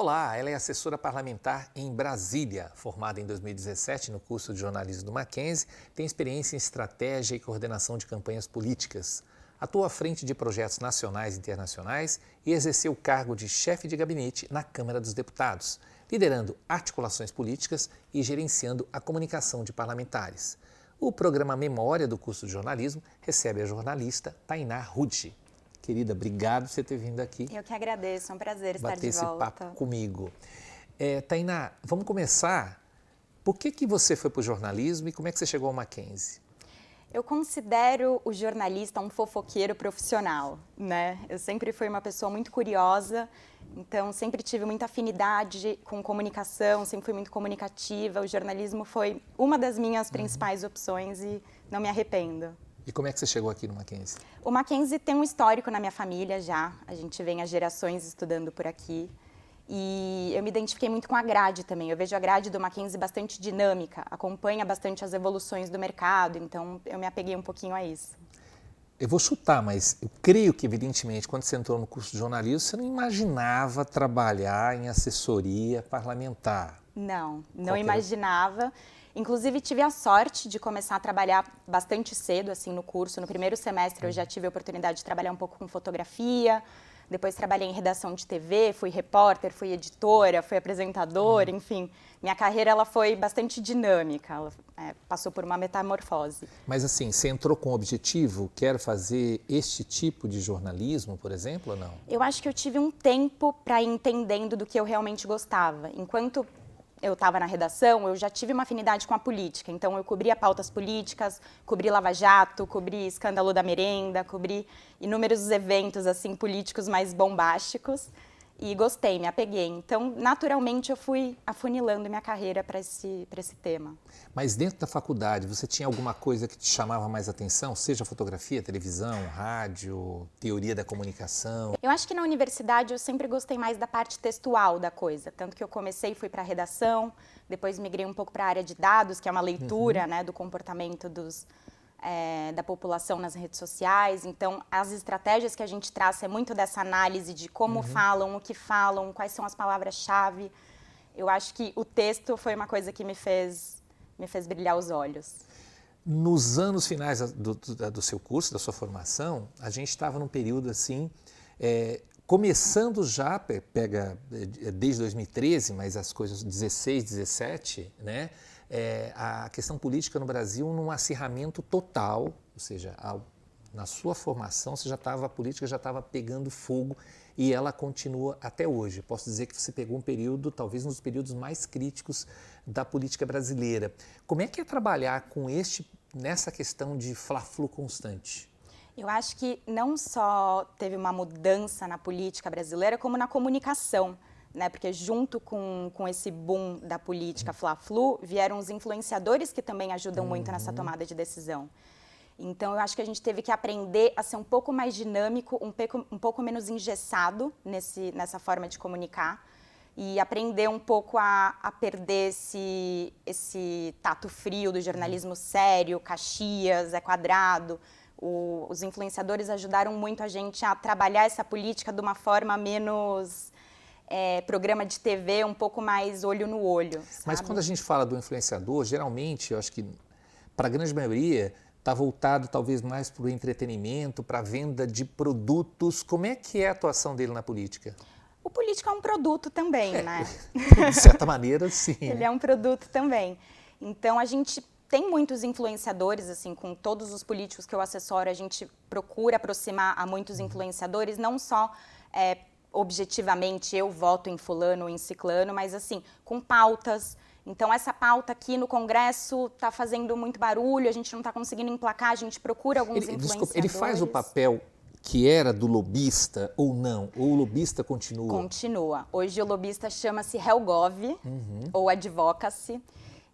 Olá, ela é assessora parlamentar em Brasília, formada em 2017 no curso de jornalismo do Mackenzie, tem experiência em estratégia e coordenação de campanhas políticas. Atua à frente de projetos nacionais e internacionais e exerceu o cargo de chefe de gabinete na Câmara dos Deputados, liderando articulações políticas e gerenciando a comunicação de parlamentares. O programa Memória do curso de jornalismo recebe a jornalista Tainá Rucci. Querida, obrigado por você ter vindo aqui. Eu que agradeço, é um prazer estar bater de esse volta. papo comigo. Tainá, vamos começar. Por que você foi para o jornalismo e como é que você chegou ao Mackenzie? Eu considero o jornalista um fofoqueiro profissional, né? Eu sempre fui uma pessoa muito curiosa, então sempre tive muita afinidade com comunicação, sempre fui muito comunicativa. O jornalismo foi uma das minhas principais opções e não me arrependo. E como é que você chegou aqui no Mackenzie? O Mackenzie tem um histórico na minha família já, a gente vem há gerações estudando por aqui. E eu me identifiquei muito com a grade também, eu vejo a grade do Mackenzie bastante dinâmica, acompanha bastante as evoluções do mercado, então eu me apeguei um pouquinho a isso. Eu vou chutar, mas eu creio que, evidentemente, quando você entrou no curso de jornalismo, você não imaginava trabalhar em assessoria parlamentar. Não imaginava. Inclusive, tive a sorte de começar a trabalhar bastante cedo, assim, no curso. No primeiro semestre, eu já tive a oportunidade de trabalhar um pouco com fotografia. Depois, trabalhei em redação de TV, fui repórter, fui editora, fui apresentadora, enfim. Minha carreira, ela foi bastante dinâmica, ela passou por uma metamorfose. Mas, assim, você entrou com o objetivo, quero fazer este tipo de jornalismo, por exemplo, ou não? Eu acho que eu tive um tempo para ir entendendo do que eu realmente gostava. Enquanto eu estava na redação, eu já tive uma afinidade com a política, então eu cobria pautas políticas, cobri Lava Jato, cobri escândalo da merenda, cobri inúmeros eventos assim políticos mais bombásticos e gostei, me apeguei. Então, naturalmente, eu fui afunilando minha carreira para esse tema. Mas dentro da faculdade, você tinha alguma coisa que te chamava mais atenção? Seja fotografia, televisão, rádio, teoria da comunicação? Eu acho que na universidade eu sempre gostei mais da parte textual da coisa. Tanto que eu comecei e fui para a redação, depois migrei um pouco para a área de dados, que é uma leitura né, do comportamento da população nas redes sociais. Então, as estratégias que a gente traz é muito dessa análise de como falam, o que falam, quais são as palavras-chave. Eu acho que o texto foi uma coisa que me fez brilhar os olhos. Nos anos finais do seu curso, da sua formação, a gente estava num período assim, começando já, pega desde 2013, mas as coisas 16, 17, né? A questão política no Brasil num acirramento total, ou seja, na sua formação a política já estava pegando fogo e ela continua até hoje. Posso dizer que você pegou um período, talvez um dos períodos mais críticos da política brasileira. Como é que é trabalhar nessa questão de fla-flu constante? Eu acho que não só teve uma mudança na política brasileira, como na comunicação. Né? Porque junto com esse boom da política fla-flu, vieram os influenciadores que também ajudam muito nessa tomada de decisão. Então, eu acho que a gente teve que aprender a ser um pouco mais dinâmico, um pouco menos engessado nessa forma de comunicar e aprender um pouco a perder esse tato frio do jornalismo sério, Caxias, é quadrado. Os influenciadores ajudaram muito a gente a trabalhar essa política de uma forma menos... programa de TV um pouco mais olho no olho. Sabe? Mas quando a gente fala do influenciador, geralmente, eu acho que para a grande maioria está voltado talvez mais para o entretenimento, para a venda de produtos. Como é que é a atuação dele na política? O político é um produto também, né? De certa maneira, sim. Ele é um produto também. Então, a gente tem muitos influenciadores, assim, com todos os políticos que eu assessoro, a gente procura aproximar a muitos influenciadores, não só... objetivamente eu voto em fulano ou em ciclano, mas assim, com pautas. Então essa pauta aqui no Congresso está fazendo muito barulho, a gente não está conseguindo emplacar, a gente procura alguns influenciadores. Desculpa, ele faz o papel que era do lobista ou não? Ou o lobista continua? Continua. Hoje o lobista chama-se Helgov, ou Advocacy.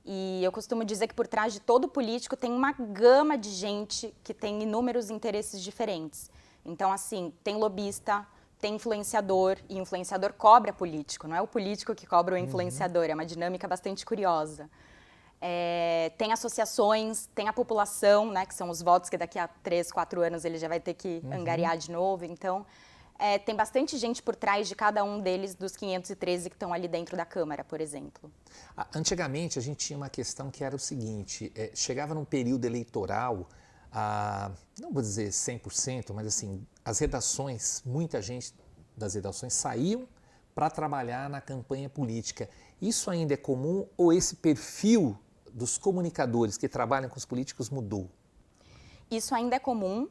E eu costumo dizer que por trás de todo político tem uma gama de gente que tem inúmeros interesses diferentes. Então assim, tem lobista, tem influenciador, e influenciador cobra político, não é o político que cobra o influenciador, é uma dinâmica bastante curiosa. Tem associações, tem a população, né, que são os votos que daqui a 3, 4 anos ele já vai ter que angariar de novo, então Tem bastante gente por trás de cada um deles, dos 513 que estão ali dentro da Câmara, por exemplo. Antigamente, a gente tinha uma questão que era o seguinte, chegava num período eleitoral, não vou dizer 100%, mas assim, as redações, muita gente das redações saíam para trabalhar na campanha política. Isso ainda é comum ou esse perfil dos comunicadores que trabalham com os políticos mudou? Isso ainda é comum,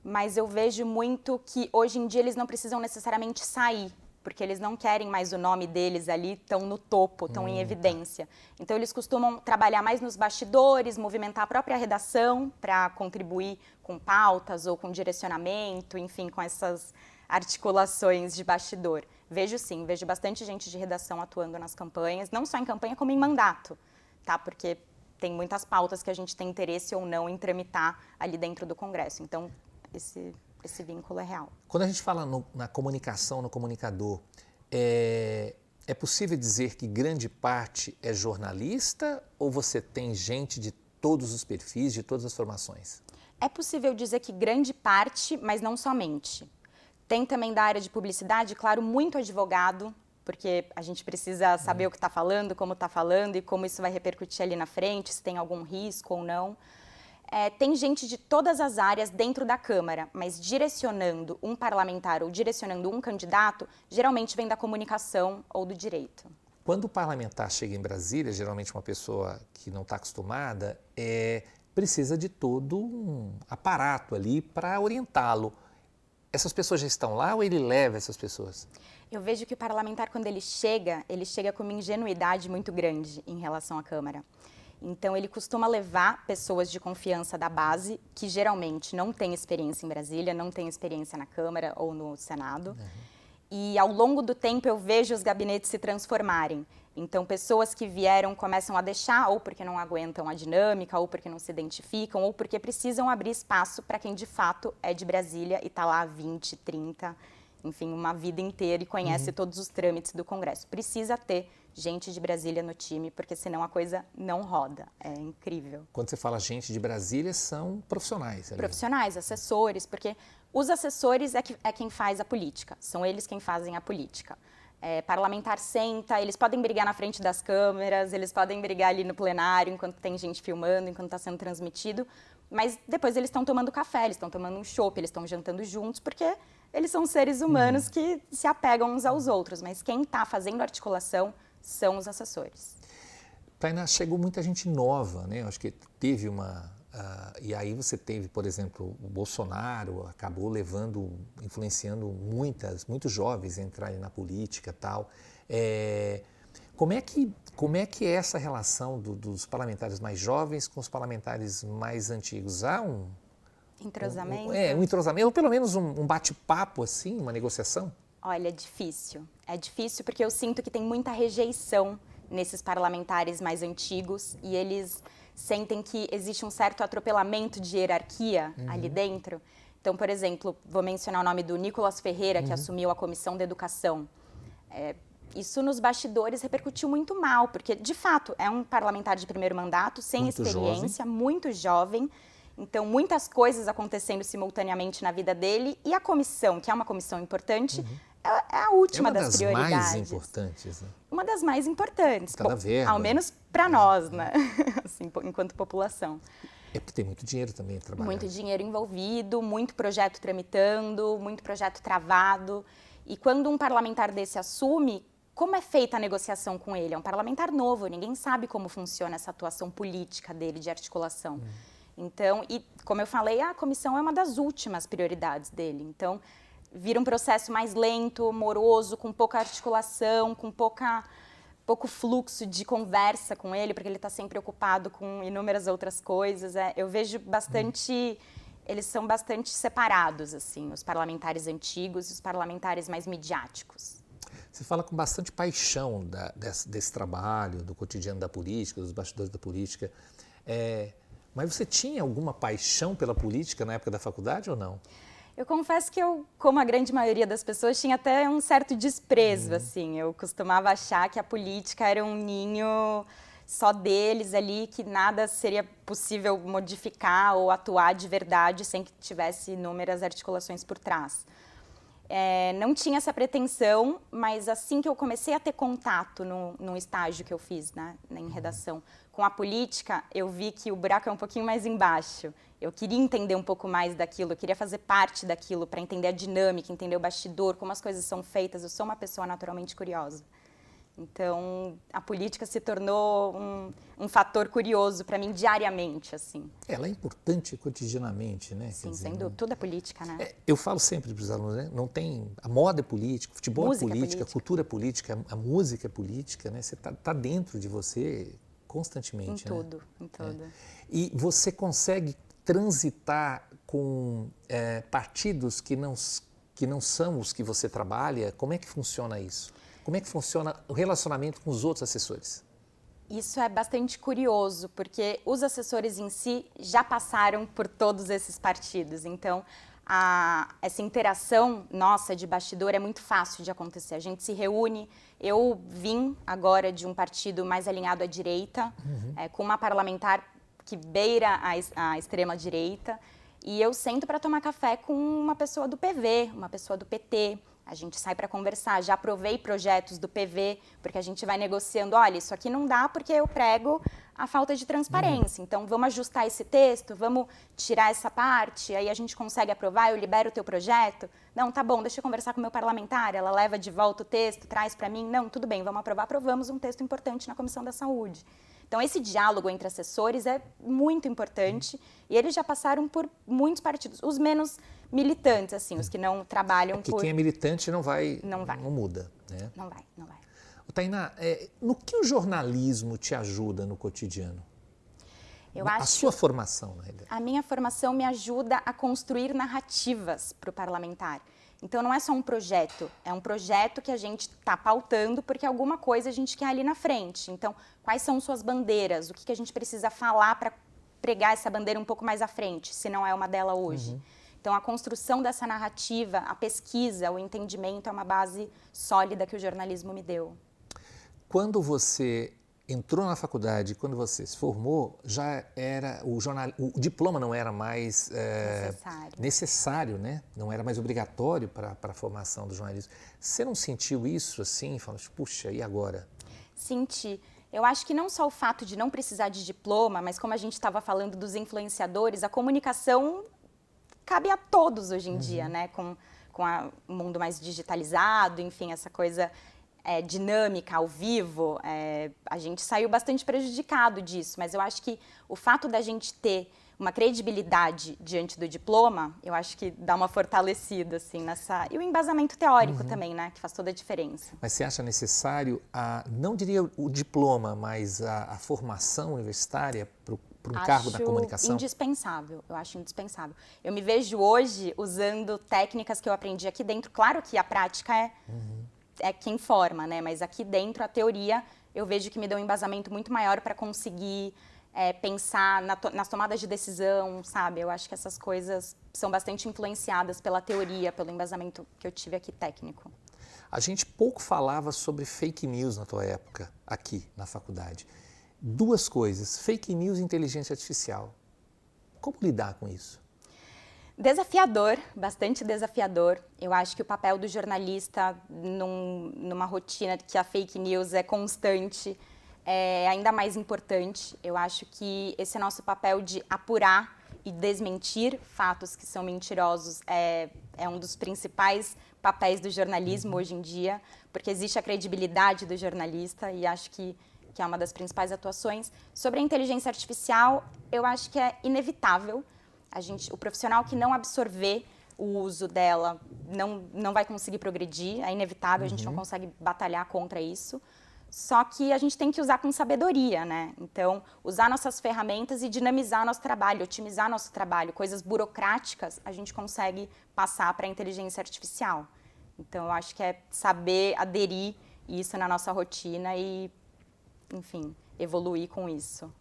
mas eu vejo muito que hoje em dia eles não precisam necessariamente sair, porque eles não querem mais o nome deles ali tão no topo, tão em evidência. Então eles costumam trabalhar mais nos bastidores, movimentar a própria redação para contribuir com pautas ou com direcionamento, enfim, com essas articulações de bastidor. Vejo sim, vejo bastante gente de redação atuando nas campanhas, não só em campanha como em mandato, tá? Porque tem muitas pautas que a gente tem interesse ou não em tramitar ali dentro do Congresso. Então, esse vínculo é real. Quando a gente fala na comunicação, no comunicador, é possível dizer que grande parte é jornalista ou você tem gente de todos os perfis, de todas as formações? É possível dizer que grande parte, mas não somente. Tem também da área de publicidade, claro, muito advogado, porque a gente precisa saber o que está falando, como está falando e como isso vai repercutir ali na frente, se tem algum risco ou não. Tem gente de todas as áreas dentro da Câmara, mas direcionando um parlamentar ou direcionando um candidato, geralmente vem da comunicação ou do direito. Quando o parlamentar chega em Brasília, geralmente uma pessoa que não está acostumada, precisa de todo um aparato ali para orientá-lo. Essas pessoas já estão lá ou ele leva essas pessoas? Eu vejo que o parlamentar, quando ele chega com uma ingenuidade muito grande em relação à Câmara. Então, ele costuma levar pessoas de confiança da base, que geralmente não têm experiência em Brasília, não têm experiência na Câmara ou no Senado. E, ao longo do tempo, eu vejo os gabinetes se transformarem. Então, pessoas que vieram começam a deixar, ou porque não aguentam a dinâmica, ou porque não se identificam, ou porque precisam abrir espaço para quem, de fato, é de Brasília e está lá há 20, 30, enfim, uma vida inteira e conhece todos os trâmites do Congresso. Precisa ter gente de Brasília no time, porque senão a coisa não roda. É incrível. Quando você fala gente de Brasília, são profissionais. Ali. Profissionais, assessores, porque os assessores é quem faz a política, são eles quem fazem a política. Parlamentar senta, eles podem brigar na frente das câmeras, eles podem brigar ali no plenário enquanto tem gente filmando, enquanto está sendo transmitido, mas depois eles estão tomando café, eles estão tomando um chopp, eles estão jantando juntos, porque eles são seres humanos que se apegam uns aos outros, mas quem está fazendo articulação são os assessores. Tainá, chegou muita gente nova, né? Acho que teve e aí você teve, por exemplo, o Bolsonaro acabou influenciando muitos jovens a entrarem na política e tal. Como é que é essa relação dos parlamentares mais jovens com os parlamentares mais antigos? Há um entrosamento? Um entrosamento, ou pelo menos um bate-papo, assim, uma negociação? Olha, é difícil. É difícil porque eu sinto que tem muita rejeição nesses parlamentares mais antigos e eles sentem que existe um certo atropelamento de hierarquia ali dentro. Então, por exemplo, vou mencionar o nome do Nicolas Ferreira, que assumiu a Comissão da Educação. Isso nos bastidores repercutiu muito mal, porque, de fato, é um parlamentar de primeiro mandato, sem muito experiência, jovem. muito jovem. Então, muitas coisas acontecendo simultaneamente na vida dele. E a comissão, que é uma comissão importante, é a última das prioridades. É uma das mais importantes, né? Uma das mais importantes. Tá da verba. Ao menos para nós, né? Assim, enquanto população. É porque tem muito dinheiro também trabalhando. Muito dinheiro envolvido, muito projeto tramitando, muito projeto travado. E quando um parlamentar desse assume, como é feita a negociação com ele? É um parlamentar novo, ninguém sabe como funciona essa atuação política dele, de articulação. Então, e como eu falei, a comissão é uma das últimas prioridades dele. Então, vira um processo mais lento, moroso, com pouca articulação, com pouco fluxo de conversa com ele, porque ele está sempre ocupado com inúmeras outras coisas. Eu vejo bastante... Eles são bastante separados, assim, os parlamentares antigos e os parlamentares mais midiáticos. Você fala com bastante paixão desse trabalho, do cotidiano da política, dos bastidores da política. Mas você tinha alguma paixão pela política na época da faculdade ou não? Eu confesso que eu, como a grande maioria das pessoas, tinha até um certo desprezo, assim. Eu costumava achar que a política era um ninho só deles ali, que nada seria possível modificar ou atuar de verdade sem que tivesse inúmeras articulações por trás. Não tinha essa pretensão, mas assim que eu comecei a ter contato num estágio que eu fiz, né, em redação, com a política, eu vi que o buraco é um pouquinho mais embaixo. Eu queria entender um pouco mais daquilo, eu queria fazer parte daquilo para entender a dinâmica, entender o bastidor, como as coisas são feitas. Eu sou uma pessoa naturalmente curiosa. Então, a política se tornou um fator curioso para mim diariamente, assim. Ela é importante cotidianamente, né? Sim, sem dúvida. Tudo é política, né? Eu falo sempre para os alunos, né? Não tem... A moda é política, o futebol é política, a cultura é política, a música é política, né? Você tá dentro de você constantemente, em tudo, em tudo. E você consegue transitar com partidos que não são os que você trabalha? Como é que funciona isso? Como é que funciona o relacionamento com os outros assessores? Isso é bastante curioso, porque os assessores em si já passaram por todos esses partidos. Então, essa interação nossa de bastidor é muito fácil de acontecer. A gente se reúne. Eu vim agora de um partido mais alinhado à direita, com uma parlamentar que beira a extrema-direita. E eu sento para tomar café com uma pessoa do PV, uma pessoa do PT. A gente sai para conversar, já aprovei projetos do PV, porque a gente vai negociando, olha, isso aqui não dá porque eu prego a falta de transparência, então vamos ajustar esse texto, vamos tirar essa parte, aí a gente consegue aprovar, eu libero o teu projeto. Não, tá bom, deixa eu conversar com o meu parlamentar, ela leva de volta o texto, traz para mim. Não, tudo bem, vamos aprovar, aprovamos um texto importante na Comissão da Saúde. Então, esse diálogo entre assessores é muito importante e eles já passaram por muitos partidos, os menos militantes, assim, os que não trabalham porque quem é militante não muda, né? Não vai. Tainá, no que o jornalismo te ajuda no cotidiano? A sua formação, na realidade. A minha formação me ajuda a construir narrativas para o parlamentar. Então, não é só um projeto, é um projeto que a gente está pautando porque alguma coisa a gente quer ali na frente. Então, quais são suas bandeiras? O que a gente precisa falar para pregar essa bandeira um pouco mais à frente, se não é uma dela hoje? Então, a construção dessa narrativa, a pesquisa, o entendimento é uma base sólida que o jornalismo me deu. Quando você entrou na faculdade, quando você se formou, já era o diploma não era mais necessário, né? Não era mais obrigatório para a formação do jornalismo. Você não sentiu isso assim, falando, puxa, e agora? Senti. Eu acho que não só o fato de não precisar de diploma, mas como a gente estava falando dos influenciadores, a comunicação cabe a todos hoje em dia, né? Com o mundo mais digitalizado, enfim, essa coisa dinâmica, ao vivo, a gente saiu bastante prejudicado disso, mas eu acho que o fato da gente ter uma credibilidade diante do diploma, eu acho que dá uma fortalecida, assim, e o embasamento teórico também, né, que faz toda a diferença. Mas você acha necessário, não diria o diploma, mas a formação universitária para um cargo da comunicação? Indispensável, eu acho indispensável. Eu me vejo hoje usando técnicas que eu aprendi aqui dentro, claro que a prática é quem forma, né? Mas aqui dentro, a teoria, eu vejo que me deu um embasamento muito maior para conseguir pensar nas tomadas de decisão, sabe? Eu acho que essas coisas são bastante influenciadas pela teoria, pelo embasamento que eu tive aqui técnico. A gente pouco falava sobre fake news na tua época, aqui na faculdade. Duas coisas, fake news e inteligência artificial. Como lidar com isso? Desafiador, bastante desafiador. Eu acho que o papel do jornalista numa rotina que a fake news é constante é ainda mais importante. Eu acho que esse nosso papel de apurar e desmentir fatos que são mentirosos é um dos principais papéis do jornalismo hoje em dia, porque existe a credibilidade do jornalista e acho que é uma das principais atuações. Sobre a inteligência artificial, eu acho que é inevitável. O profissional que não absorver o uso dela não vai conseguir progredir, é inevitável, a gente não consegue batalhar contra isso. Só que a gente tem que usar com sabedoria, né? Então, usar nossas ferramentas e dinamizar nosso trabalho, otimizar nosso trabalho. Coisas burocráticas a gente consegue passar para a inteligência artificial. Então, eu acho que é saber aderir isso na nossa rotina e, enfim, evoluir com isso.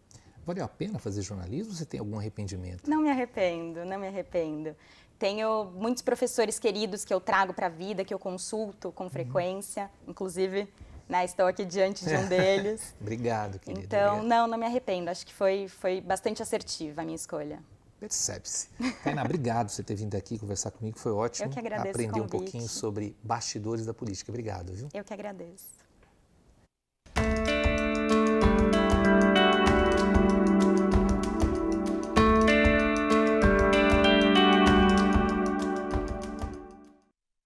Valeu a pena fazer jornalismo ou você tem algum arrependimento? Não me arrependo, não me arrependo. Tenho muitos professores queridos que eu trago para a vida, que eu consulto com frequência, inclusive, né, estou aqui diante de um deles. Obrigado, querida. Então, obrigado. não me arrependo. Acho que foi bastante assertiva a minha escolha. Percebe-se. Tainá, obrigado por você ter vindo aqui conversar comigo, foi ótimo. Eu que agradeço o aprender um convite. pouquinho sobre bastidores da política. Obrigado, viu? Eu que agradeço.